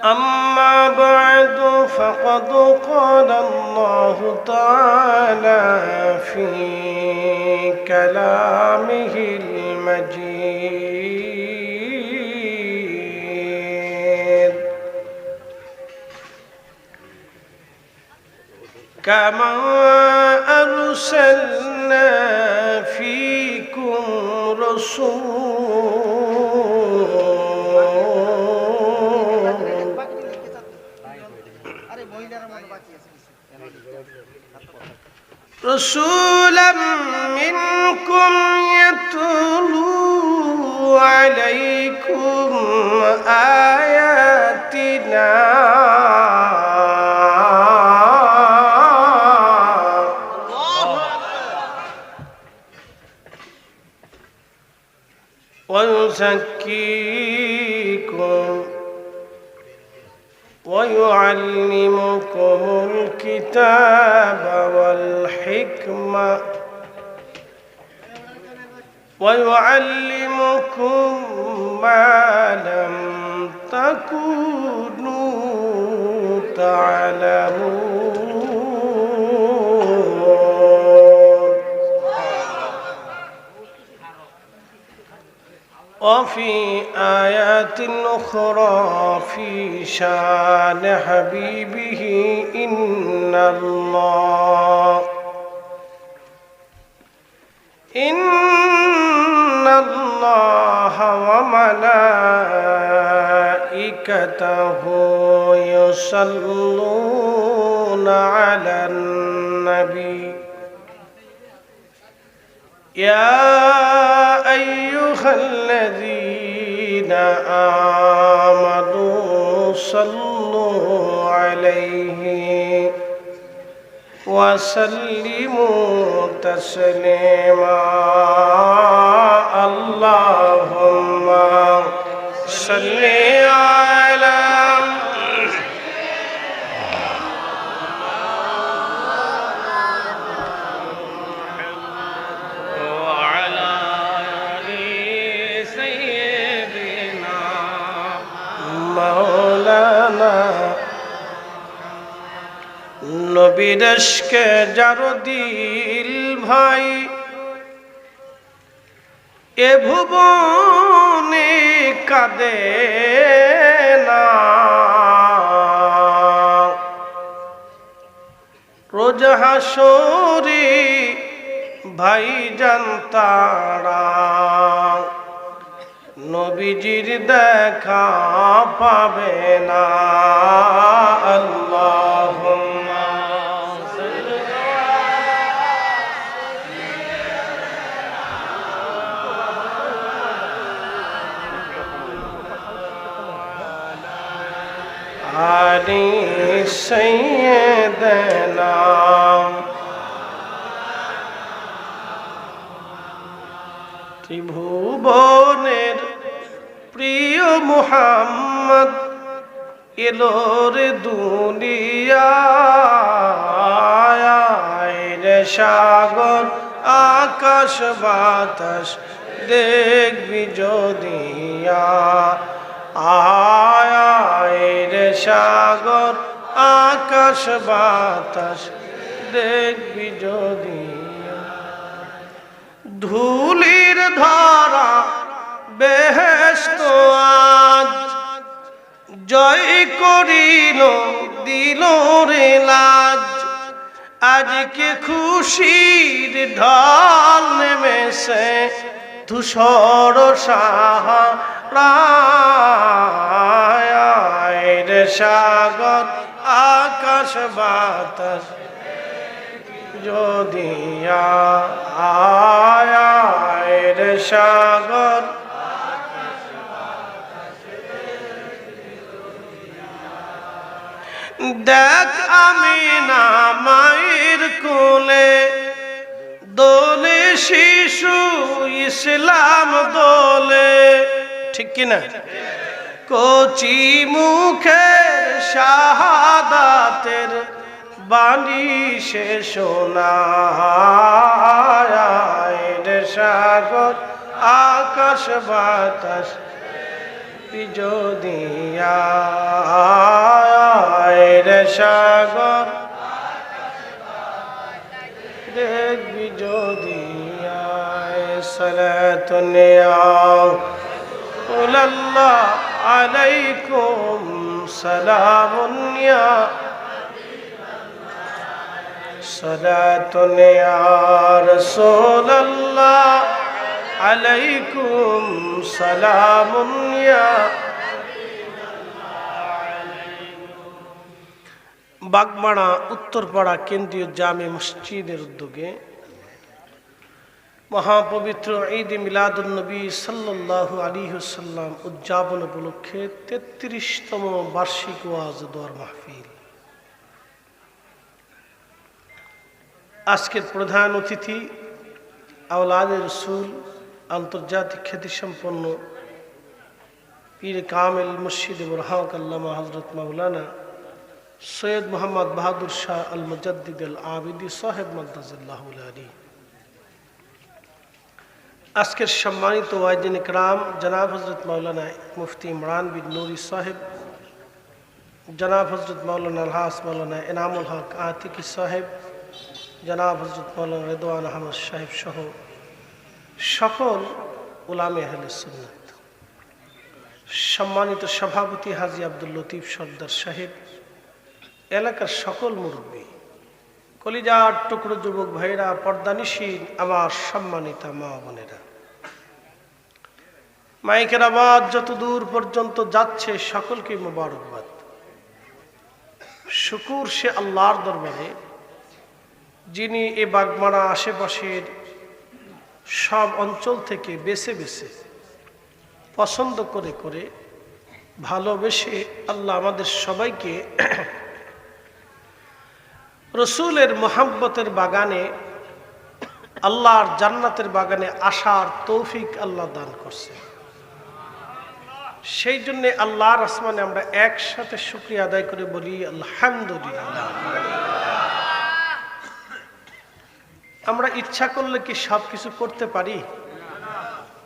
أما بعد فقد قال الله تعالى في كلامه المجيد كما أرسلنا فيكم رسولا منكم يتلو عليكم آياتنا ويزكيكم ويعلمكم الكتاب والحكمة ويعلمكم ما لم تكونوا تعلمون وفي آيات أخرى في شان حبيبه إن الله وملائكته يصلون على النبي يا أيها الذين آمنوا صلوا عليه وسلموا تسليما اللهم صل على নবীর ইশকে যার দিল ভাই এ ভুবনে কাঁদে না রোজ হাসরে ভাইজান তারা নবীজির দেখা পাবে না আল্লাহুম্মা আলি সাইয়্যিদানা ত্রিভুবনের প্রিয় মুহাম্মদ এলোর দুনিয়ায় রে সাগর আকাশ বাতাস দেখবি যদিয়া আয় রে সাগর আকাশ বাতাস দেখবি যদিয়া ধুলির ধরা বেহেশত আজ জয় করিল দিল রে লাজ আজকে খুশির ঢল নেমেছে ধূসর সাহারায় রে সাগর আকাশ বাতাস যদিয়া আয় রে সাগর দেখ আমিনা মায়ের কোলে দোলে শিশু ইসলাম দোলে ঠিক কিনা কচি মুখের শাহাদাতের বাণী সে শোনায় রে সাগর আকাশ বাতাস যদিয়া সাগর দেখবি যদি সালাতুন ইয়া আলাইকুম সালামুন ইয়া সালাতুন ইয়া রাসূলুল্লাহ আলাইকুম সালামুন ইয়া। বাগমারা উত্তরপাড়া কেন্দ্রীয় জামে মসজিদের উদ্যোগে মহাপবিত্র ঈদ মিলাদুন নবী সাল্লাল্লাহু আলাইহি ওয়াসাল্লাম উদযাপন উপলক্ষে ৩৩তম বার্ষিক ওয়াজ দোয়ার মাহফিল। আজকের প্রধান অতিথি আওলাদে রসুল আন্তর্জাতিক খ্যাতিসম্পন্ন পীর কামেল মুর্শিদ বুরহান আল্লামা হযরত মাওলানা সৈয়দ মোহাম্মদ বাহাদুর শাহ আল মুজাদ্দিদ আল আবিদি সাহেব মাদ্দাজিল্লাহুল আলী। আজকের সম্মানিত ওয়াইদিন ইকরাম জনাব হযরত মাওলানা মুফতি ইমরান বিন নুরি সাহেব, জনাব হযরত মাওলানা আলহাস মাওলানা এনামুল হক আতিকি সাহেব, জনাব হযরত মাওলানা রেদওয়ান আহমদ সাহেব সহ সকল উলামে আহলে সুন্নাত, সম্মানিত সভাপতি হাজী আব্দুল লতিফ সর্দার সাহেব, এলাকার সকল মুরব্বী, কলিজার টুকরো যুবক ভাইরা, পর্দানিশীন আমার সম্মানিতা মা বোনেরা, মাইকের আওয়াজ যত দূর পর্যন্ত যাচ্ছে সকলকে মোবারকবাদ। শুকুর সে আল্লাহর দরবারে যিনি এ বাগমারা আশেপাশের সব অঞ্চল থেকে বেছে বেছে পছন্দ করে করে ভালোবেসে আল্লাহ আমাদের সবাইকে রসুলের মোহাব্বতের বাগানে, আল্লাহর জান্নাতের বাগানে আসার তৌফিক আল্লাহ দান করছে। সেই জন্যে আল্লাহর আসমানে আমরা একসাথে শুকরিয়া আদায় করে বলি আলহামদুলিল্লাহ। আমরা ইচ্ছা করলে কি সব কিছু করতে পারি?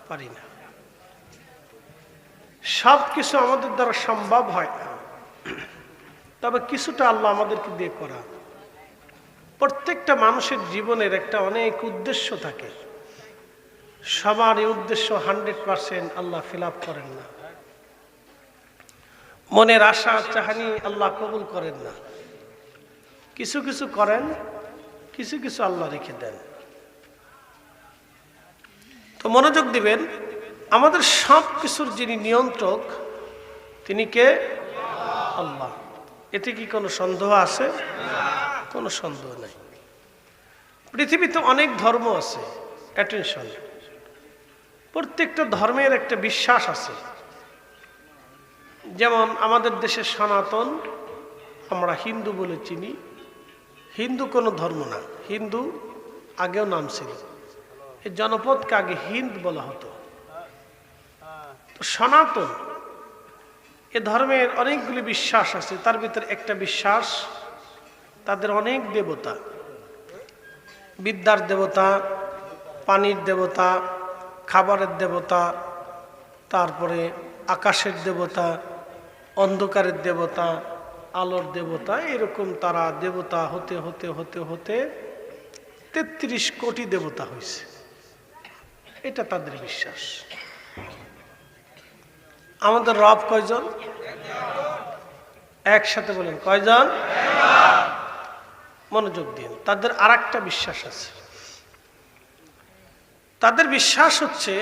পারি না। সব কিছু আমাদের দ্বারা সম্ভব হয় না, তবে কিছুটা আল্লাহ আমাদেরকে দিয়ে করা। প্রত্যেকটা মানুষের জীবনের একটা অনেক উদ্দেশ্য থাকে, সবার এই উদ্দেশ্য 100% আল্লাহ ফিল আপ করেন না। মনের আশা চাহানি আল্লাহ কবুল করেন না। কিছু কিছু করেন, কিছু কিছু আল্লাহ রেখে দেন। তো মনোযোগ দিবেন, আমাদের সব কিছুর যিনি নিয়ন্ত্রক তিনি কে? আল্লাহ। এতে কি কোনো সন্দেহ আছে? কোনো সন্দেহ নাই। পৃথিবীতে অনেক ধর্ম আছে, অ্যাটেনশন, প্রত্যেকটা ধর্মের একটা বিশ্বাস আছে। যেমন আমাদের দেশে সনাতন, আমরা হিন্দু বলে চিনি। হিন্দু কোনো ধর্ম না, হিন্দু আগেও নাম ছিল, এই জনপদকে আগে হিন্দ বলা হতো। তো সনাতন এ ধর্মের অনেকগুলি বিশ্বাস আছে। তার ভিতরে একটা বিশ্বাস, তাদের অনেক দেবতা, বিদ্যার দেবতা, পানির দেবতা, খাবারের দেবতা, তারপরে আকাশের দেবতা, অন্ধকারের দেবতা, আলোর দেবতা, এরকম তারা দেবতা হতে হতে হতে হতে 33 কোটি দেবতা হয়েছে। এটা তাদের বিশ্বাস। আমাদের রব কয়জন? একসাথে বলেন কয়জন? মনোযোগ দিন। তাদের আর একটা বিশ্বাস আছে। তাদের বিশ্বাস হচ্ছে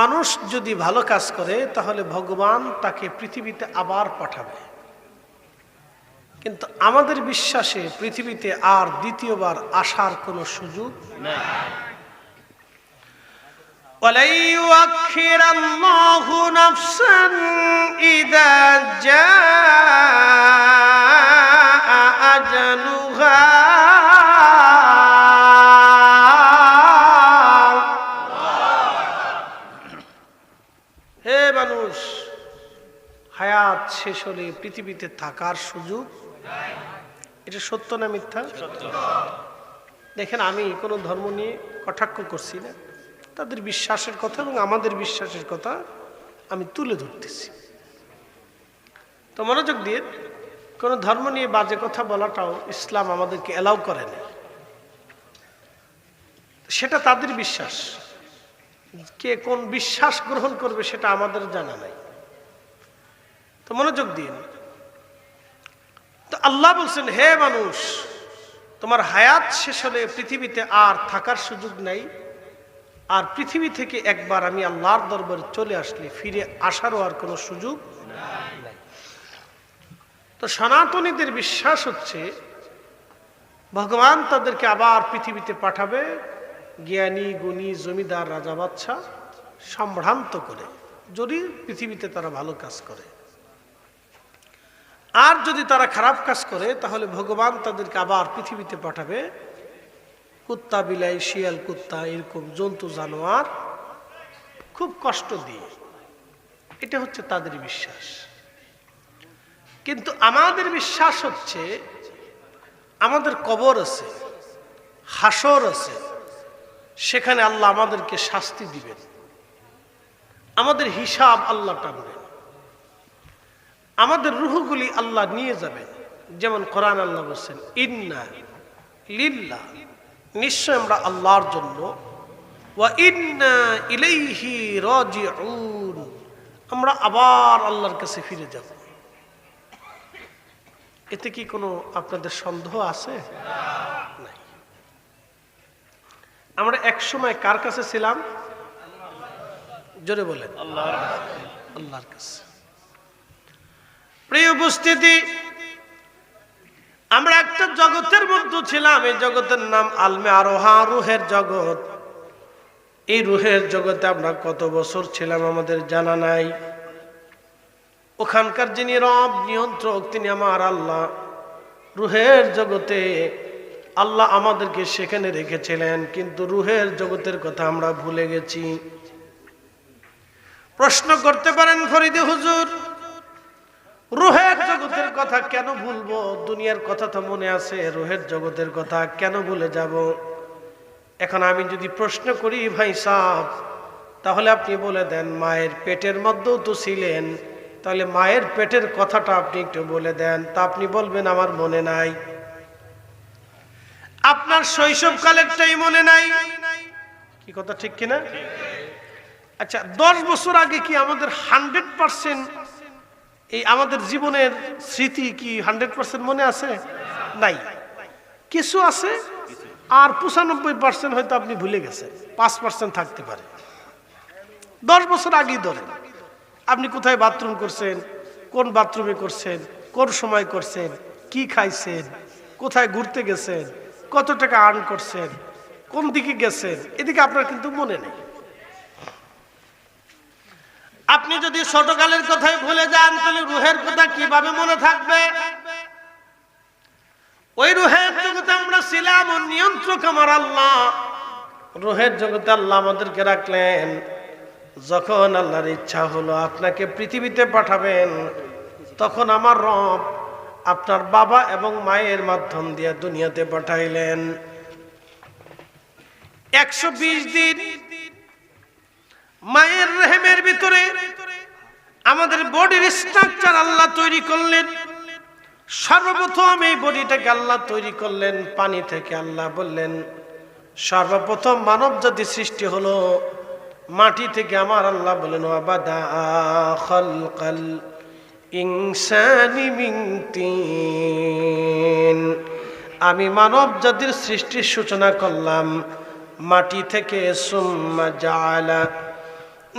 মানুষ যদি ভালো কাজ করে তাহলে ভগবান তাকে পৃথিবীতে আবার পাঠাবে। কিন্তু আমাদের বিশ্বাসে পৃথিবীতে আর দ্বিতীয়বার আসার কোনো সুযোগ নেই। وَلَن يُؤَخِّرَ اللَّهُ نَفْسًا إِذَا جَاءَ أَجَلُهَا হে মানুষ, হায়াত শেষ হলে পৃথিবীতে থাকার সুযোগ নাই। এটা সত্য না মিথ্যা? সত্য। দেখেন, আমি কোনো ধর্ম নিয়ে কটাক্ষ করছি না, তাদের বিশ্বাসের কথা এবং আমাদের বিশ্বাসের কথা আমি তুলে ধরতেছি। তো মনোযোগ দিয়ে, কোনো ধর্ম নিয়ে বাজে কথা বলাটাও ইসলাম আমাদেরকে এলাও করে না। সেটা তাদের বিশ্বাস, কে কোন বিশ্বাস গ্রহণ করবে সেটা আমাদের জানা নাই। তো মনোযোগ দিন। তো আল্লাহ বলছেন, হে মানুষ, তোমার হায়াত শেষ হলে পৃথিবীতে আর থাকার সুযোগ নাই, আর পৃথিবী থেকে একবার আমি আল্লাহর দরবারে চলে আসলে ফিরে আসারও আর কোনো সুযোগ নাই। তো সনাতনীদের বিশ্বাস হচ্ছে ভগবান তাদেরকে আবার পৃথিবীতে পাঠাবে জ্ঞানী গুণী জমিদার রাজা বাদশা সম্ভ্রান্ত করে, যদি পৃথিবীতে তারা ভালো কাজ করে। আর যদি তারা খারাপ কাজ করে তাহলে ভগবান তাদেরকে আবার পৃথিবীতে পাঠাবে কুত্তা বিলাই শিয়াল কুত্তা এরকম জন্তু জানোয়ার খুব কষ্ট দিয়ে। এটা হচ্ছে তাদের বিশ্বাস। কিন্তু আমাদের বিশ্বাস হচ্ছে আমাদের কবর আছে, হাসর আছে, সেখানে আল্লাহ আমাদেরকে শাস্তি দিবেন, আমাদের হিসাব আল্লাহ টানবেন, আমাদের রূহগুলি আল্লাহ নিয়ে যাবেন। যেমন কোরআন আল্লাহ বলছেন, ইন্না লিল্লাহ, নিশ্চয় আমরা আল্লাহর জন্য, ওয়া ইন্না ইলাইহি রাজিউন, আমরা আবার আল্লাহর কাছে ফিরে যাব। এতে কি কোনো আপনাদের সন্দেহ আছে? নাই। আমরা এক সময় কার কাছে ছিলাম? জোরে বলেন, আল্লাহর কাছে। প্রিয় উপস্থিতি, আমরা একটা জগতের মধ্যে ছিলাম, এই জগতের নাম আলমে আরোহা, রুহের জগৎ। এই রুহের জগতে আমরা কত বছর ছিলাম আমাদের জানা নাই। ওখানকার যিনি রব নিয়ন্ত্রক তিনি আমার আল্লাহ। রুহের জগতে আল্লাহ আমাদেরকে সেখানে রেখেছিলেন, কিন্তু রুহের জগতের কথা আমরা ভুলে গেছি। প্রশ্ন করতে পারেন, ফরিদে হুজুর, রুহের জগতের কথা কেন ভুলবো? দুনিয়ার কথা তো মনে আছে, রুহের জগতের কথা কেন ভুলে যাব? এখন আমি যদি প্রশ্ন করি, ভাই সাহেব, তাহলে আপনি বলে দেন, মায়ের পেটের মধ্যেও তো ছিলেন, তাহলে মায়ের পেটের কথাটা আপনি একটু বলে দেন। তা আপনি বলবেন আমার মনে নাই। আপনার শৈশবকালেরটাই মনে নাই। কি কথা ঠিক কিনা? আচ্ছা, 10 বছর আগে কি আমাদের 100% এই আমাদের জীবনের স্মৃতি কি 100% মনে আছে? নাই, কিছু আছে, আর 95% হয়তো আপনি ভুলে গেছেন, 5% থাকতে পারে। 10 বছর আগেই ধরেন, আপনি কোথায় বাথরুম করছেন, কোন বাথরুমে করছেন, কোন সময় করছেন, কি খাইছেন, কোথায় ঘুরতে গেছেন, কত টাকা আর্ন করছেন, কোন দিকে গেছেন, এদিকে আপনার কিন্তু মনে নেই। আপনি যদি ছোটকালের কথাই ভুলে যান তাহলে রুহের কথা কিভাবে মনে থাকবে? ওই রুহের জগতে আমরা ছিলাম, ও নিয়ন্ত্রক আমার আল্লাহ। রুহের জগতে আল্লাহ আমাদেরকে রাখলেন। যখন আল্লাহর ইচ্ছা হলো আপনাকে পৃথিবীতে পাঠাবেন, তখন আমার রব আপনার বাবা এবং মায়ের মাধ্যম দিয়ে দুনিয়াতে পাঠাইলেন। 120 দিন মায়ের রেহেমের ভিতরে আমাদের বডির স্ট্রাকচার আল্লাহ তৈরি করলেন। সর্বপ্রথম এই বডিটাকে আল্লাহ তৈরি করলেন পানি থেকে। আল্লাহ বললেন, সর্বপ্রথম মানব জাতি সৃষ্টি হলো মাটি থেকে। আমার আল্লাহ বলেন, ওয়াবাদা খালকাল ইনসানি মিন তিন, আমি মানব জাতির সৃষ্টির সূচনা করলাম মাটি থেকে। সুম্মা জাআলা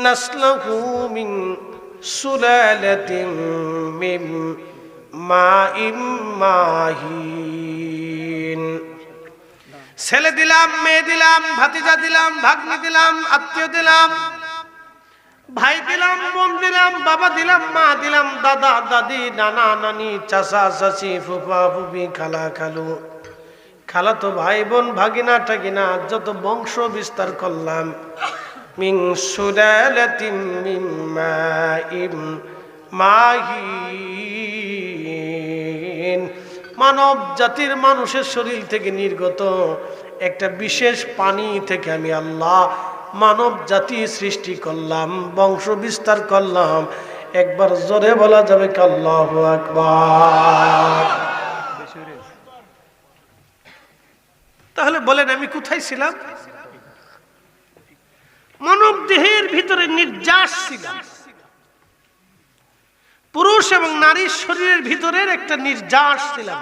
নাসলাহু মিন সুলালাতিন মিন মাইম মাহিন। ছেলে দিলাম, মেয়ে দিলাম, ভাতিজা দিলাম, ভাগ্নি দিলাম, আত্মীয় দিলাম, ভাই দিলাম, বোন দিলাম, বাবা দিলাম, মা দিলাম, দাদা দাদি, নানা নানি, চাচা চাচি, ফুফা ফুফি, খালা খালু, খালাতো ভাই বোন, ভাগিনা টাগিনা, যত বংশ বিস্তার করলাম। মিন সুলালাতিন মিন মাইম মাহিন, মানব জাতির মানুষের শরীর থেকে নির্গত একটা বিশেষ পানি থেকে আমি আল্লাহ মানব জাতি সৃষ্টি করলাম, বংশ বিস্তার করলাম। একবার জোরে বলা যাবে কি আল্লাহু আকবার। তাহলে বলেন আমি কোথায় ছিলাম? মানব দেহের ভিতরে নির্যাস ছিলাম। পুরুষ এবং নারীর শরীরের ভিতরের একটা নির্যাস ছিলাম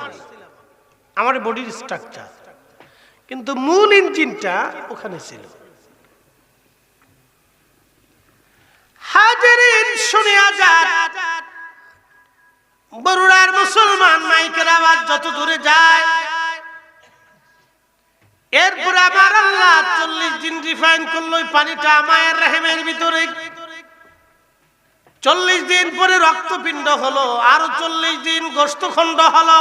আমার বডির স্ট্রাকচার, কিন্তু মূল ইঞ্জিনটা ওখানে ছিল। হাজারিন শুনে আজাদ বরুড়ার মুসলমান মাইকের আওয়াজ যত দূরে যায়, এরপরে আমার আল্লাহ 40 দিন রিফাইন করলো ওই পানিটা মায়ের রহমের ভিতরে। 40 দিন পরে রক্তপিণ্ড হলো, আরো 40 দিন গোশতখণ্ড হলো,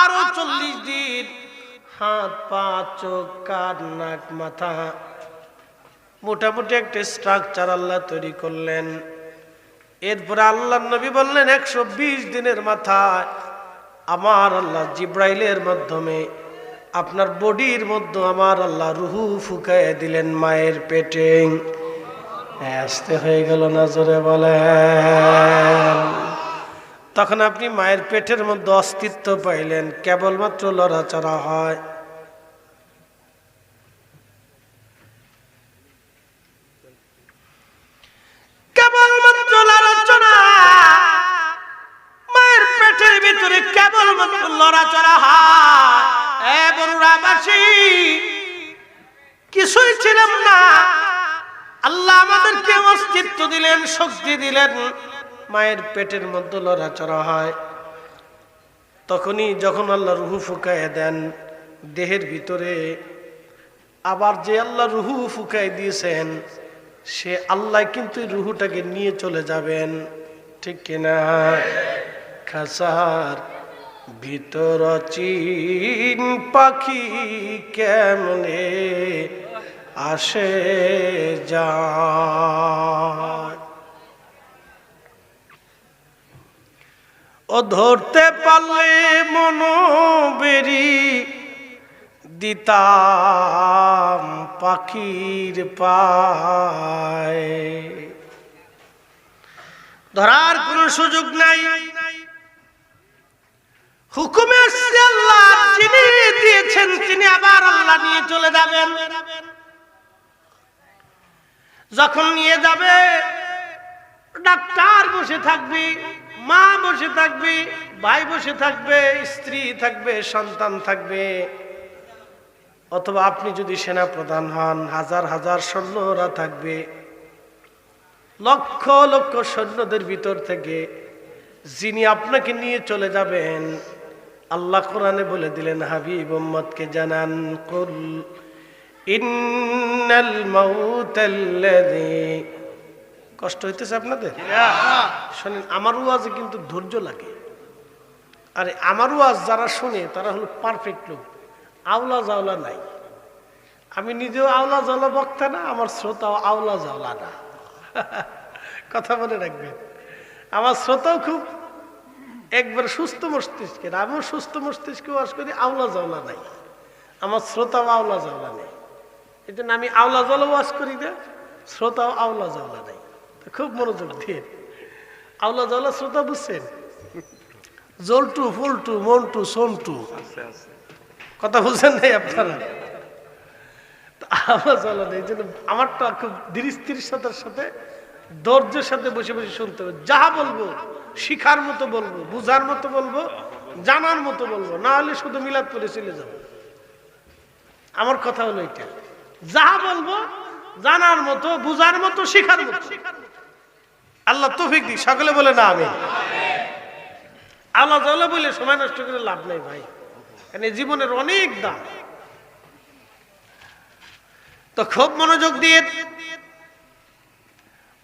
আরো 40 দিন হাত পা চোখ কান নাক মাথা, মোটামুটি একটা স্ট্রাকচার আল্লাহ তৈরি করলেন। এরপরে আল্লাহ নবী বললেন 120 দিনের মাথায় আমার আল্লাহ জিব্রাইলের মাধ্যমে আপনার বডির মধ্যে আমার আল্লাহ রুহু ফুকায় দিলেন মায়ের পেটে। আস্তে হয়ে গেল না, জোরে বলেন। তখন আপনি মায়ের পেটের মধ্যে অস্তিত্ব পাইলেন, কেবলমাত্র লড়াচড়া হয়। কেবলমাত্র লড়াচড়া, মায়ের পেটের ভিতরে কেবলমাত্র লড়াচড়া হয়। বরুড়াবাসী কিছুই ছিলাম না, আল্লাহ আমাদেরকে অস্তিত্ব দিলেন, শক্তি দিলেন, মায়ের পেটের মধ্যে লড়াচড়া হয়। তখনই যখন আল্লাহ রুহু ফুকায় দেন দেহের ভিতরে, আবার যে আল্লাহ রুহু ফুকায় দিয়েছেন সে আল্লাহ কিন্তু রুহুটাকে নিয়ে চলে যাবেন, ঠিক কিনা? খাসার ভিতর চিন পাখি কেমনে আসে যায়, ও ধরতে পারলে মনোবেরি দিতাম পাখির পায়। ধরার কোন সুযোগ নাই, হুকুমে আল্লাহ যিনি দিয়েছেন তিনি আবার আল্লাহ নিয়ে চলে যাবেন। যখন নিয়ে যাবে ডাক্তার বসে থাকবে, মা বসে থাকবে, ভাই বসে থাকবে, স্ত্রী থাকবে, সন্তান থাকবে, অথবা আপনি যদি সেনা প্রধান হন হাজার হাজার সৈন্যরা থাকবে। লক্ষ লক্ষ সৈন্যদের ভিতর থেকে যিনি আপনাকে নিয়ে চলে যাবেন, আল্লাহ কোরআনে বলে দিলেন হাবিব উম্মতকে জানান, কুল ইন্নাল মাউতাল্লাযী। কষ্ট হইতেছে আপনাদের? শুনেন, আমার ওয়াজে কিন্তু ধৈর্য লাগে। আরে আমার ওয়াজ যারা শুনে তারা হলো পারফেক্ট লোক, আওলা জাওলা নাই। আমি নিজেও আওলা জাওলা বক্তা না, আমার শ্রোতাও আওলা জাওলা না। কথা বলে রাখবেন, আমার শ্রোতাও খুব একবার সুস্থ মস্তিষ্কের, আমিও সুস্থ মস্তিষ্কে ওয়াজ করি, আওলা জাওলা নাই। আমার শ্রোতাও আওলা জাওলা নেই, এই জন্য আমি আওলা জাওলা ওয়াজ করি না, শ্রোতাও আওলা জাওলা নাই। খুব মনোযোগ দিয়ে আওলা জাওলা শ্রোতা বুঝছেন, জলটু ফুলটু মন্টু সন্টু, কথা বুঝছেন নাই আপনারা? আওলা জাওলা নেই, এই জন্য আমারটা খুব ধীর স্থিরতার সাথে ধৈর্যের সাথে বসে বসে শুনতে হবে। যা বলবো শিখার মতো বলবো, বুঝার মতো বলবো, জানার মতো বলবো, না হলে শুধু মিলাদ করে চলে যাবো। আমার কথা হলো এটা, যা বলবো জানার মতো, বুঝার মতো, শিখার মতো। আল্লাহ তৌফিক দিক, সকলে বলে না আমি। আল্লাহ তাআলা বলে সময় নষ্ট করে লাভ নাই ভাই, মানে জীবনের অনেক দাম। তো খুব মনোযোগ দিয়ে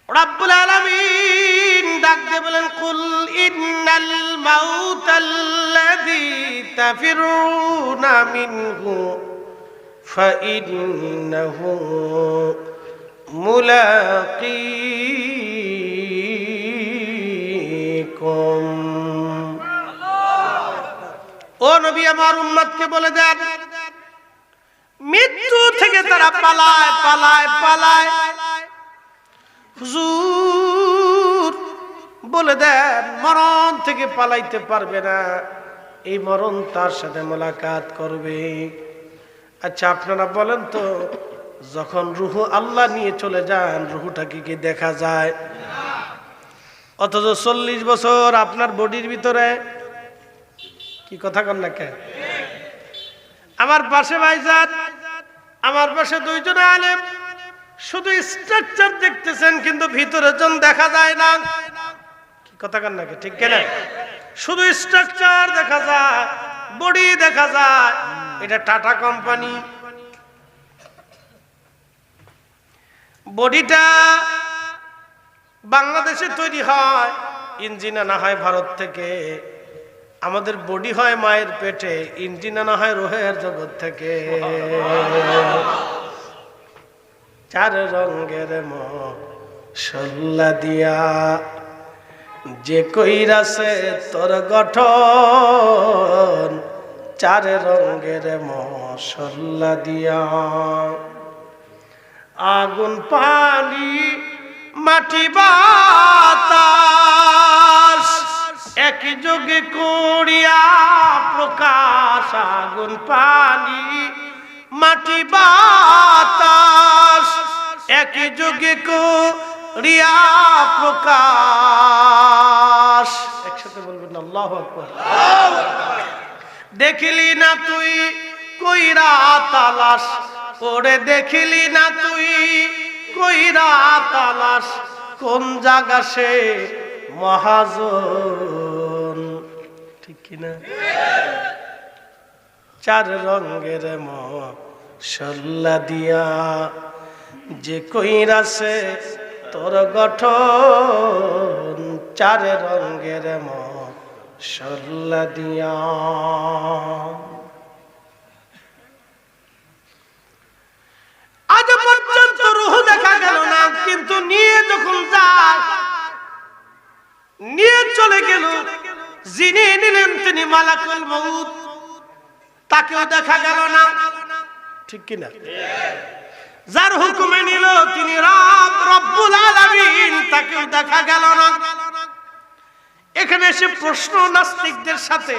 রব্বুল আলামিন ডাক দিয়ে বলেন, কুল ইন্নাল মাউতাল্লাযী তাফিরুনা মিনহু ফাইন্নাহু মুলাকীকুম। ও নবী, আমার উম্মতকে বলে দেন, মৃত্যু থেকে তারা পালায় পালায় পালায়। হুজুর বলে দেন মরণ থেকে পালাইতে পারবে না, এই মরণ তার সাথে মোলাকাত করবে। আচ্ছা আপনারা বলেন তো, যখন রুহ আল্লাহ নিয়ে চলে যান রুহটাকে কি দেখা যায়? অথচ 40 বছর আপনার বডির ভিতরে, কি কথা কন না কে? আমার পাশে ভাইজান, আমার পাশে দুইজন আলেম, শুধু স্ট্রাকচার দেখতেছেন কিন্তু ভিতরে জন দেখা যায় না। কি কথা কন না কে? ঠিক কিনা? শুধু স্ট্রাকচার দেখা যায়, বডি দেখা যায়। এটা টাটা কোম্পানি। বডিটা বাংলাদেশে তৈরি হয়, ইঞ্জিন আনা হয় ভারত থেকে। আমাদের বডি হয় মায়ের পেটে, ইঞ্জিন আনা হয় রোহের জগৎ থেকে। 4 রঙের মশলা দিয়া যে কইরাছে তোর গঠন, 4 রঙের মশলা দিয়া। আগুন পানি মাটি বাতাস একই যোগে করিয়া প্রকাশ। আগুন পানি মাটি বাতাস একই যোগে করিয়া প্রকাশ। একসাথে বলবেন আল্লাহু আকবার। দেখিলি না তুই কইরা তালাশ, ওরে দেখিলি না তুই কইরা তালাশ, কোন জায়গা সে মহাজন। ঠিক কিনা? 4 রঙের মশলা দিয়া যে কইরাছে তোর গঠন, 4 রঙের মশলা দিয়া। আজ পর্যন্ত রূহ দেখা গেল না, কিন্তু নিয়ে যখন যায়, নিয়ে চলে গেল, যিনি নিলেন তিনি মালাকুল মউত, তাকেও দেখা গেল না। ঠিক কিনা? যার হুকুমে নিল তিনি রব্বুল আলামিন, তাকেও দেখা গেল না। এখানে এসে প্রশ্ন নাস্তিকদের সাথে।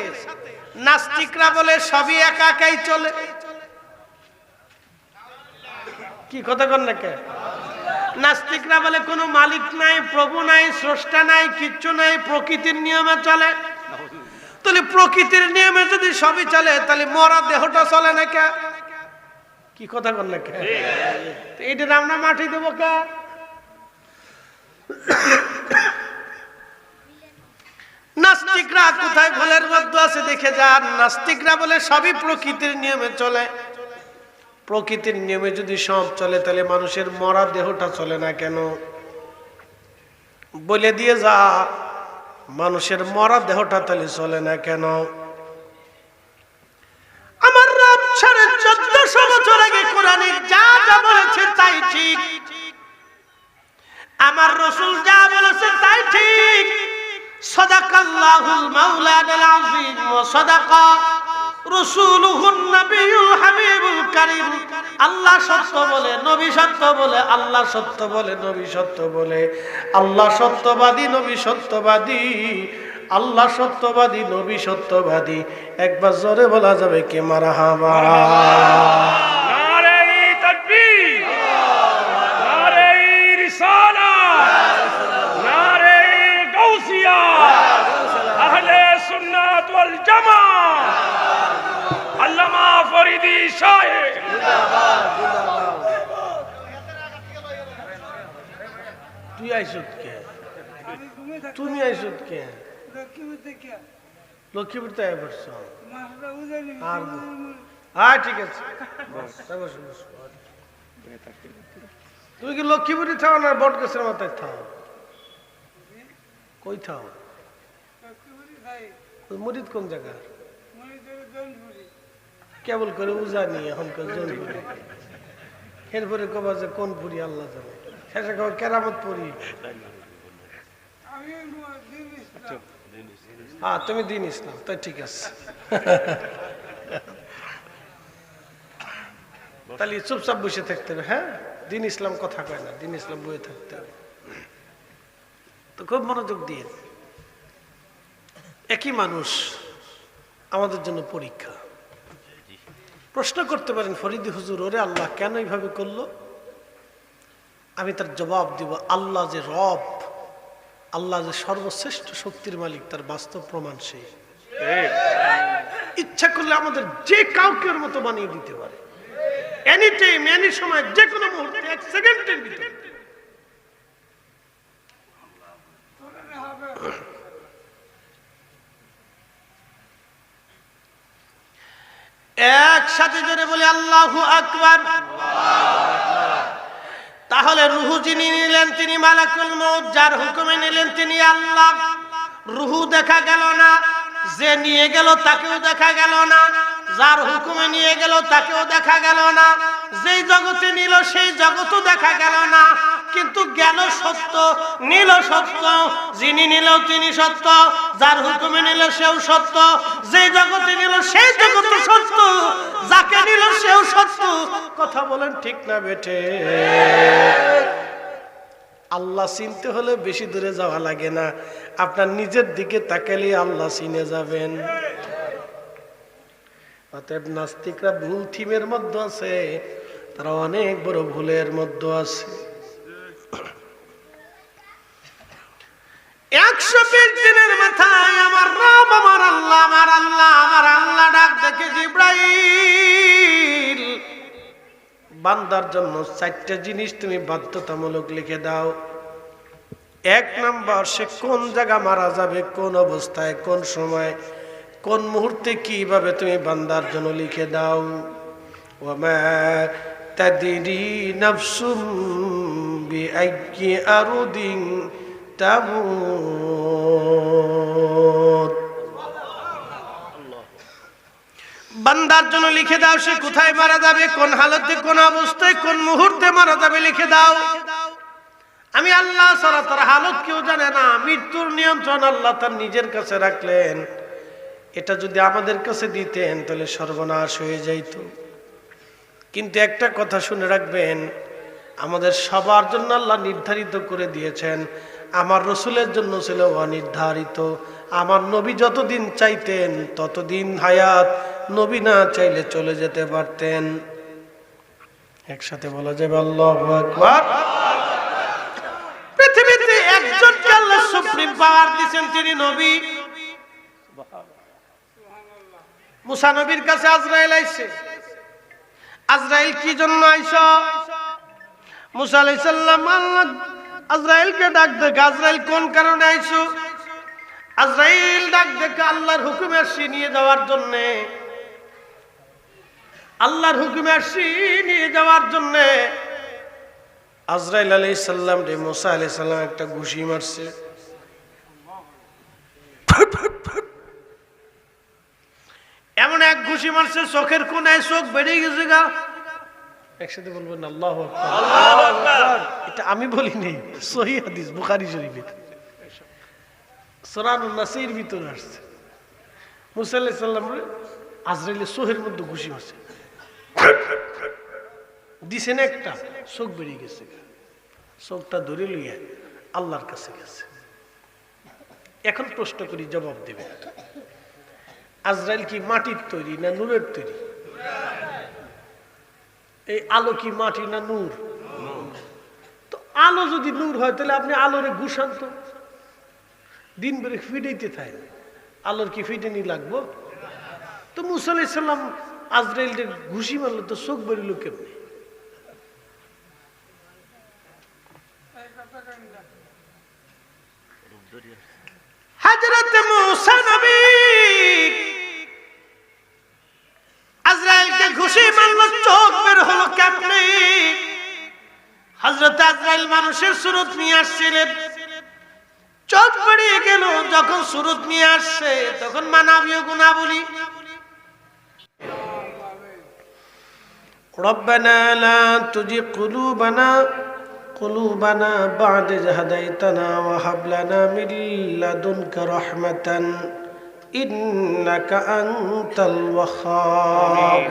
নাস্তিকরা বলে সবই একা একাই চলে। কি কথা কন না কে? নাস্তিকরা বলে কোনো মালিক নাই, প্রভু নাই, স্রষ্টা নাই, কিচ্ছু নাই, প্রকৃতির নিয়মে চলে। তাহলে প্রকৃতির নিয়মে যদি সবই চলে, তাহলে মরা দেহটা চলে না কে? কি কথা কন না কে? এইটার আমরা মাটি দেবো কে? নাস্তিকরা কোথায় ভুলের মধ্যে আছে দেখে যান। নাস্তিকরা বলে সবই প্রকৃতির নিয়মে চলে। প্রকৃতির নিয়মে যদি সব চলে, তাহলে মানুষের মরা দেহটা চলে না কেন? বলে দিয়ে যা, মানুষের মরা দেহটা তাহলে চলে না কেন? আমার রব 1450 বছর আগে কোরআনে যা যা বলেছে তাই ঠিক, আমার রাসূল যা বলেছে তাই ঠিক। সাদাকাল্লাহুল মাওলানাল আযীম ওয়া সাদাকা রাসূলুহুন নবিয়ুল হাবিবুল কারীম। আল্লাহ সত্য বলে, নবী সত্য বলে। আল্লাহ সত্য বলে, নবী সত্য বলে। আল্লাহ সত্যবাদী, নবী সত্যবাদী। আল্লাহ সত্যবাদী, নবী সত্যবাদী। একবার জোরে বলা যাবে কি মারহাবা? নারে তাকবীর, নারে রিসালাত, নারে গাউসিয়া, আহলে সুন্নাত ওয়াল জামাত, আল্লামা ফরিদি সাহেব জিন্দাবাদ, জিন্দাবাদ। তুই আইছত কে? তুমি আইছত কে? লক্ষ্মীপুর থেকে বসছ? হ্যাঁ ঠিক আছে, তুমি কি লক্ষ্মীপুরে থাও না বট গাছের মাথায় থাও? কই থাও? মুরিদ কোন জায়গা? কেবল করে উজানি এখন জনপুরি। এরপরে কবা যে কোন পুরি আল্লাহ জানে, শেষে কবা কেরামত পুরি। হ্যাঁ তুমি দিন ইসলাম, তাই ঠিক আছে। তাহলে চুপচাপ বসে থাকতে হবে। হ্যাঁ, দিন ইসলাম কথা কয় না, দিন ইসলাম বসে থাকতে হবে। তো খুব মনোযোগ দিয়ে একই মানুষ, আমাদের জন্য পরীক্ষা। প্রশ্ন করতে পারেন ফরিদি হুজুর, ওরে আল্লাহ কেন এইভাবে করলো? আমি তার জবাব দিব, আল্লাহ যে রব, আল্লাহ যে সর্বশ্রেষ্ঠ শক্তির মালিক, তার বাস্তব প্রমাণ সে। ইচ্ছা করলে আমাদের যে কাউকে ওর মতো বানিয়ে দিতে পারে, এনি টাইম, এনি সময়, যে কোনো মুহূর্তে, এক সেকেন্ডের ভিতরে। একসাথে জোরে বলি আল্লাহু আকবার। তাহলে রুহু যিনি নিলেন তিনি মালাকুল মউত, যার হুকুমে নিলেন তিনি আল্লাহ। রুহু দেখা গেল না, যে নিয়ে গেল তাকেও দেখা গেল না, যার হুকুমে নিয়ে গেল তাকেও দেখা গেল না, যেই জগতে নিল সেই জগতও দেখা গেল না, কিন্তু গেল সত্য, নিল সত্য। যিনি নিল তিনি সত্য, যার হুকুমে নিল সেও সত্য, যেই জগতে নিল সেই জগৎ সত্য, যাকে নিল সেও সত্য। কথা বলেন ঠিক না বেঠে? আল্লাহ চিনতে হলে বেশি দূরে যাওয়া লাগে না, আপনার নিজের দিকে তাকালে আল্লাহ চিনে যাবেন। অতএব নাস্তিকরা ভুল থিমের মধ্যে আছে, তারা অনেক বড় ভুলের মধ্যে আছে। 120 দিনের মাথায় আমার রব, আমার আল্লাহ, আমার আল্লাহ, আমার আল্লাহ ডাক দেখে জিবরাইল, বান্দার জন্য 4টা জিনিস তুমি বাধ্যতামূলক লিখে দাও। 1 নাম্বার, সে কোন জায়গা মারা যাবে, কোন অবস্থায়, কোন সময়, কোন মুহূর্তে, কিভাবে, তুমি বান্দার জন্য লিখে দাও। ওয়ামা তাদরি নাফসুম বিআইয়ি আরদিন তামুত। বান্দার জন্য লিখে দাও সে কোথায় মারা যাবে, কোন হালতে, কোন অবস্থায়, কোন মুহূর্তে মারা যাবে, লিখে দাও। আমি আল্লাহ ছাড়া তার হালত কেউ জানে না। মৃত্যুর নিয়ন্ত্রণ আল্লাহ তার নিজের কাছে রাখলেন। এটা যদি আমাদের কাছে দিতেন তাহলে সর্বনাশ হয়ে যাইত। কিন্তু একটা কথা শুনে রাখবেন, আমাদের সবার জন্য আল্লাহ নির্ধারিত করে দিয়েছেন। আমার রসুলের জন্য ছিল অনির্ধারিত। আমার নবী যতদিন চাইতেন ততদিন হায়াত, নবী না চাইলে চলে যেতে পারতেন। একসাথে বলা যাবে আল্লাহু আকবার। পৃথিবীতে একজনকে আল্লাহ সুপ্রিম পাওয়ার দিয়েছেন, তিনি নবী। মুসা নবীর কাছে আজরাইল আইছে। আজরাইল কি জন্য আইছো? মুসা আলাইহিস সালাম আল্লাহ আজরাইলকে ডাক দেখে, আজরাইল কোন কারণে আইছো? আজরাইল ডাক দেখে আল্লাহর হুকুমে আসি নিয়ে যাওয়ার জন্য, আল্লাহর হুকুমে আসি নিয়ে যাওয়ার জন্য। আজরাইল আলাইহিস সালাম রে মুসা আলাইহিস সালাম একটা ঘুষি মারছে। এমন এক ঘুষি মারছে, চোখের কোনায় চোখ বেরিয়ে গেছে গা। একসাথে বলবেন আল্লাহু আকবার। এটা আমি বলি নেই, সহিহ হাদিস বুখারী শরীফে, সূরা নাসির ভিতরে আসছে। মুসা আলাইহিস সালাম রে আজরাইলের চোখের মধ্যে ঘুষি মারছে, দিছেন একটা, চোখ বেরিয়ে গেছে। চোখটা ধরে লইয়া আল্লাহর কাছে গেছে। এখন প্রশ্ন করি, জবাব দেবে। আজরাইল কি মাটির তৈরি না নূরের তৈরি? এই আলো কি মাটি না নূর? তো আলো যদি নূর হয় তাহলে আপনি আলোরে ঘুষান তো, দিন বেড়ে ফিটাইতে থাকে, আলোর কি ফিটেনি লাগবো? তো মুসা আলাইহিস সালাম আজরাইলের ঘুষি মারলো, তো চোখ বেরিল কেমনে? হযরত মুসা নবী আজরাইলকে ঘুষি মারলো, চোখ বের হলো কেমনে? হযরত আজরাইল মানুষের সুরত নিয়ে আসছিলেন, চোখ বেরিয়ে গেল। যখন সুরত নিয়ে আসছে তখন মানবীয় গুণাবলী, রব্বানা লা তুজিগ কুলুবানা বা'দা ইয হাদাইতানা ওয়া হাব লানা মিন লাদুনকা রাহমাতান ইন্নাকা আনতাল ওয়াহ্হাব।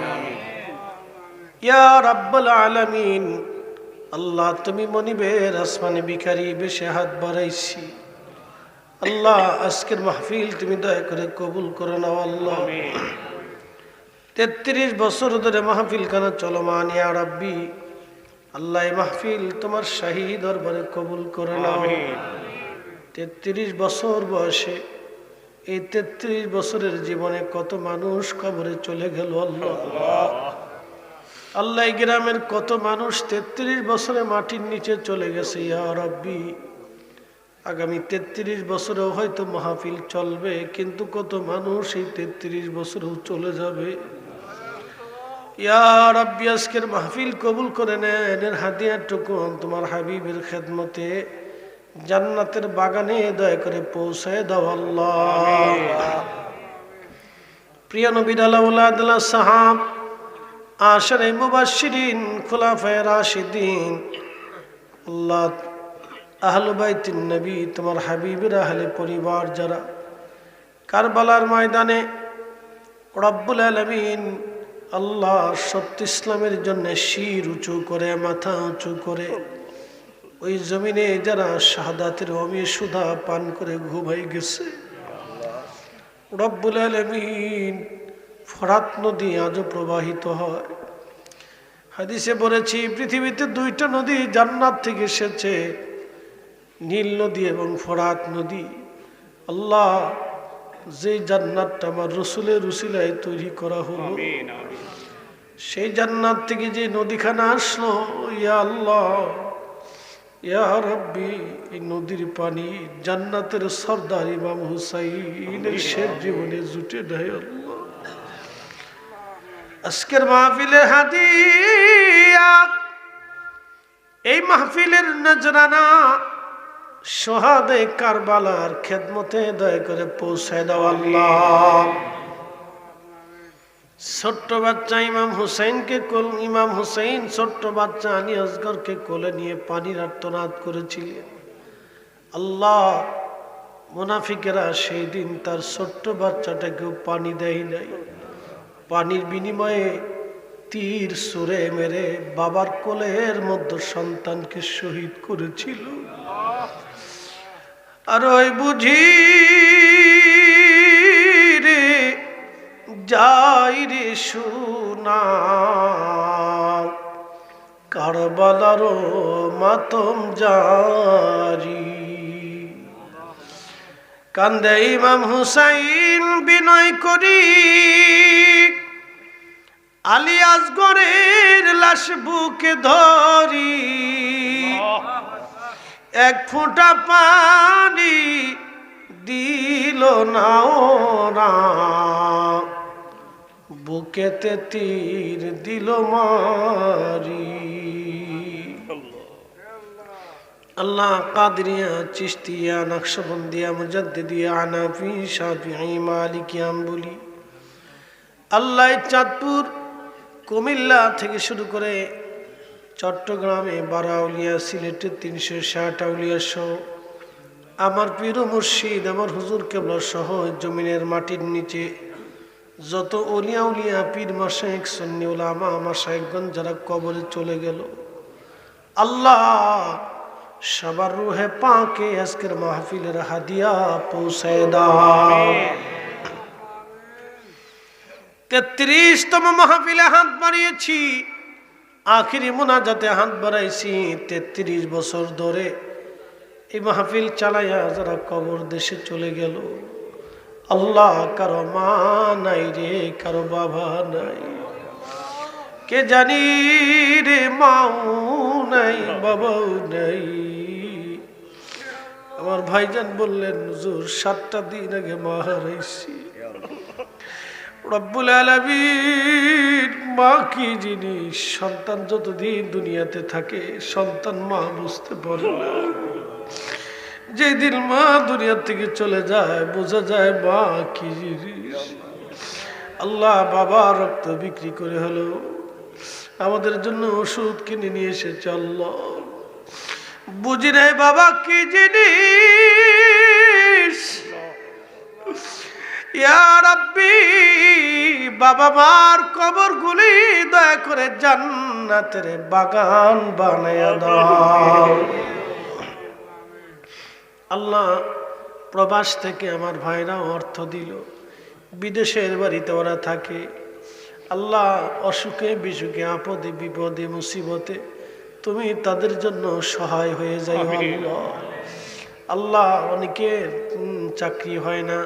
ইয়া রাব্বাল আলামিন, আল্লাহ তুমি মনিবের আসমানে ভিখারি বেশে হাত বাড়াইছি, আল্লাহ আজকের মাহফিল তুমি দয়া করে কবুল করে নাও আল্লাহ। 33 বছর ধরে মাহফিল খানা চলমান ইয়া রাব্বি, আল্লাহ এই মাহফিল তোমার শাহী দরবারে কবুল করে নাও। 33 বছর বয়সে এই 33 বছরের জীবনে কত মানুষ কবরে চলে গেল আল্লাহ। আল্লাহ এই গ্রামের কত মানুষ 33 বছরে মাটির নিচে চলে গেছে ইয়া রাব্বি। আগামী 33 বছরেও হয়তো মাহফিল চলবে, কিন্তু কত মানুষ এই 33 বছরেও চলে যাবে। ইয়া রাব্বি আজকের মাহফিল কবুল করে নেন, এর হাদিয়াটুকু তোমার হাবিবের খেদমতে জান্নাতের বাগানে দয়া করে পৌঁছায় দাও আল্লাহ। প্রিয় নবীর আউলাদুল্লাহ সাহাব, আশারে মুবাশশিরিন, খুলাফায়ে রাশিদিন, আল্লাহ আহলে বাইতুন নবী তোমার হাবিবের আহলে পরিবার যারা কারবালার ময়দানে রব্বুল আলামিন আল্লাহ সত্য ইসলামের জন্য শির উঁচু করে মাথা উঁচু করে ওই জমিনে যারা শাহাদাতের অমি সুধা পান করে ঘুমাই গেছে, রব্বুল আলামিন ফরাত নদী আজও প্রবাহিত হয়। হাদিসে বলেছি পৃথিবীতে 2টা নদী জান্নাত থেকে এসেছে, নীল নদী এবং ফরাত নদী। আল্লাহ যে জান্নাতটা আমার রসুলের উসিলায় তৈরি করা হলো, সেই জান্নাত থেকে যে নদীখানা আসলো, ইয়া আল্লাহ ইয়া রাব্বি, এই নদীর পানি জান্নাতের সরদার ইমাম হুসাইনের শেষ জীবনে জুটে দেয় আল্লাহ। আজকের মাহফিলের হাদিয়া, এই মাহফিলের নজরানা শহাদে কারবালার খেদমতে দয়া করে পৌঁছায় দাও আল্লাহ। ছোট্ট বাচ্চা ইমাম হুসাইন ছোট্ট বাচ্চা আলী আসগরকে কোলে নিয়ে পানির আর্তনাদ করেছিলেন। আল্লাহ মুনাফিকেরা সেই দিন তার ছোট্ট বাচ্চাটাকেও পানি দেয় নাই, পানির বিনিময়ে তীর ছুঁড়ে মেরে বাবার কোলের মধ্যে সন্তানকে শহীদ করেছিল। আর ওই বুঝি রে যাই রে সোনা, কারবালার মাতম জারি, কান্দে ইমাম হুসাইন বিনয় করি, আলী আসগরের লাশ বুকে ধরি, এক ফোঁটা পানি দিল না ওরা, বুকেতে তীর দিল মারি। আল্লাহ কাদরিয়া, চিশতিয়া, নকশবন্দিয়া, মুজাদ্দিদিয়া, হানাফি, শাফিঈ, মালিকি, আম্বলি, আল্লাহ চাঁদপুর কুমিল্লা থেকে শুরু করে চট্টগ্রামে 12 আউলিয়া, সিলেটে 360 আউলিয়া সহ আমার পীর মুর্শিদ আমার হুজুর কেবলা সহ জমিনের মাটির নিচে যত ওলিয়া উলিয়া পীর মাশায়েখ সুন্নি উলামা মাশায়েখগণ যারা কবরে চলে গেল, আল্লাহ সবার রূহে পাকে আজকের মাহফিলের হাদিয়া পৌঁছায় দাও। 33তম মাহফিলে হাত বাড়িয়েছি, আখিরি মুনাজাতে হাত বাড়াইছি। 33 বছর ধরে এই মাহফিল চালাইয়া যারা কবর দেশে চলে গেল, আল্লাহ কারো মা নাই রে, কারো বাবা নাই, কে জানি রে মাও নাই, বাবাও নাই। আমার ভাইজান বললেন হুজুর 7টা দিন আগে মা হারাইছি। রব্বুল আলামিন মা কি জিনিস, সন্তান যতদিন দুনিয়াতে থাকে সন্তান মা বুঝতে পারে না, যেদিন মা দুনিয়া থেকে চলে যায় বোঝা যায় মা কি জিনিস। আল্লাহ বাবা রক্ত বিক্রি করে হলো আমাদের জন্য ওষুধ কিনে নিয়ে এসেছে। আল্লাহ বুঝি নাই বাবা কি জিনিস। ইয়া রাব্বি, বাবা মার কবরগুলি দয়া করে জান্নাতের বাগান বানায়া দাও। আল্লাহ প্রবাস থেকে আমার ভাইরা অর্থ দিল, বিদেশের বাড়িতে ওরা থাকে। আল্লাহ, অসুখে বিসুখে, আপদে বিপদে মুসিবতে তুমি তাদের জন্য সহায় হয়ে যাই আল্লাহ। আল্লাহ, অনেকের চাকরি হয় না,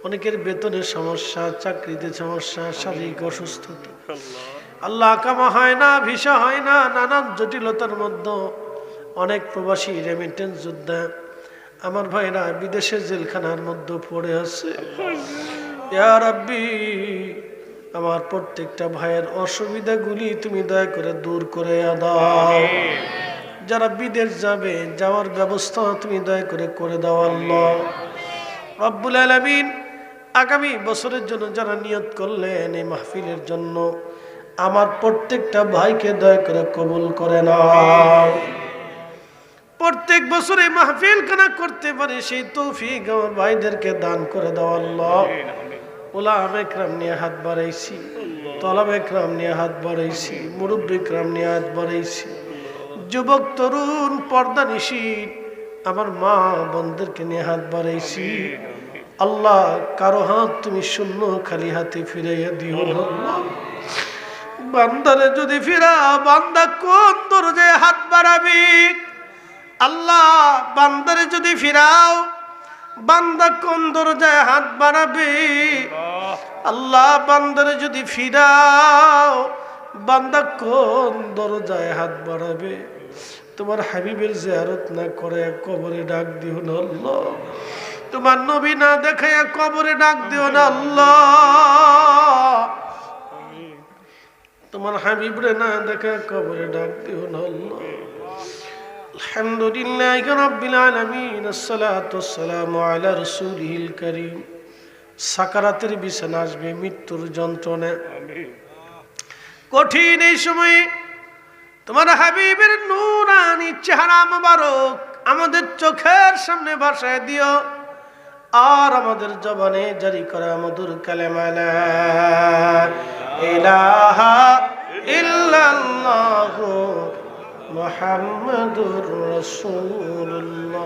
অনেকের বেতনের সমস্যা, চাকরিতে সমস্যা, শারীরিক অসুস্থতা। আল্লাহ, কামা হয় না, ভিসা হয় না, নানান জটিলতার মধ্যে অনেক প্রবাসী রেমিটেন্স যোদ্ধা আমার ভাইরা বিদেশের জেলখানার মধ্যে পড়ে আছে। ইয়া রাব্বি, আমার প্রত্যেকটা ভাইয়ের অসুবিধাগুলি তুমি দয়া করে দূর করে দাও। যারা বিদেশ যাবে, যাওয়ার ব্যবস্থা তুমি দয়া করে দাও আল্লাহ রব্বুল আলামিন। আগামী বছরের জন্য যারা নিয়ত করলেন এই মাহফিলের জন্য, আমার প্রত্যেকটা ভাইকে দয়া করে কবুল করে নাও। প্রত্যেক বছর এই মাহফিল খানা করতে পারে সেই তৌফিক আমার ভাইদেরকে দান করে দাও আল্লাহ। উলামা ইকরাম নিয়ে হাত বাড়াইছি, তলাবা ইকরাম নিয়ে হাত বাড়াইছি, মুরব্বি ইকরাম নিয়ে হাত বাড়াইছি, যুবক তরুণ পর্দানিশীন আমার মা বোনদেরকে নিয়ে হাত বাড়াইছি। আল্লাহ, কারো হাত তুমি শূন্য খালি হাতে ফিরাইয়া দিও না। বান্দারে যদি ফিরা, বান্দা কোন দরজায় হাত বাড়াবি? আল্লাহ, বান্দারে যদি ফিরাও, বান্দা কোন দরজায় হাত বাড়াবে? আল্লাহ, বান্দারে যদি ফিরাও, বান্দা কোন দরজায় হাত বাড়াবে? তোমার হাবিবের জিয়ারত না করে কবরে ডাক দিও না আল্লাহ। তোমার নবী না দেখায় কবরে ডাক দিও না আল্লাহ। তোমার হাবিবরে না দেখায় কবরে ডাক দিও না আল্লাহ। আলহামদুলিল্লাহি রাব্বিল আলামিন, আসসালাতু ওয়াসসালামু আলা রাসূলিল কারীম। সাকারাতের বিছানা আসবে, মৃত্যুর যন্ত্রণা কঠিন এই সময়ে তোমার হাবিবের নূরানি চেহারা মোবারক আমাদের চোখের সামনে ভাসায় দিও, আর আমাদের জবানে জারি করা মধুর কালেমা লা ইলাহা ইল্লাল্লাহু মুহাম্মাদুর রাসূলুল্লাহ।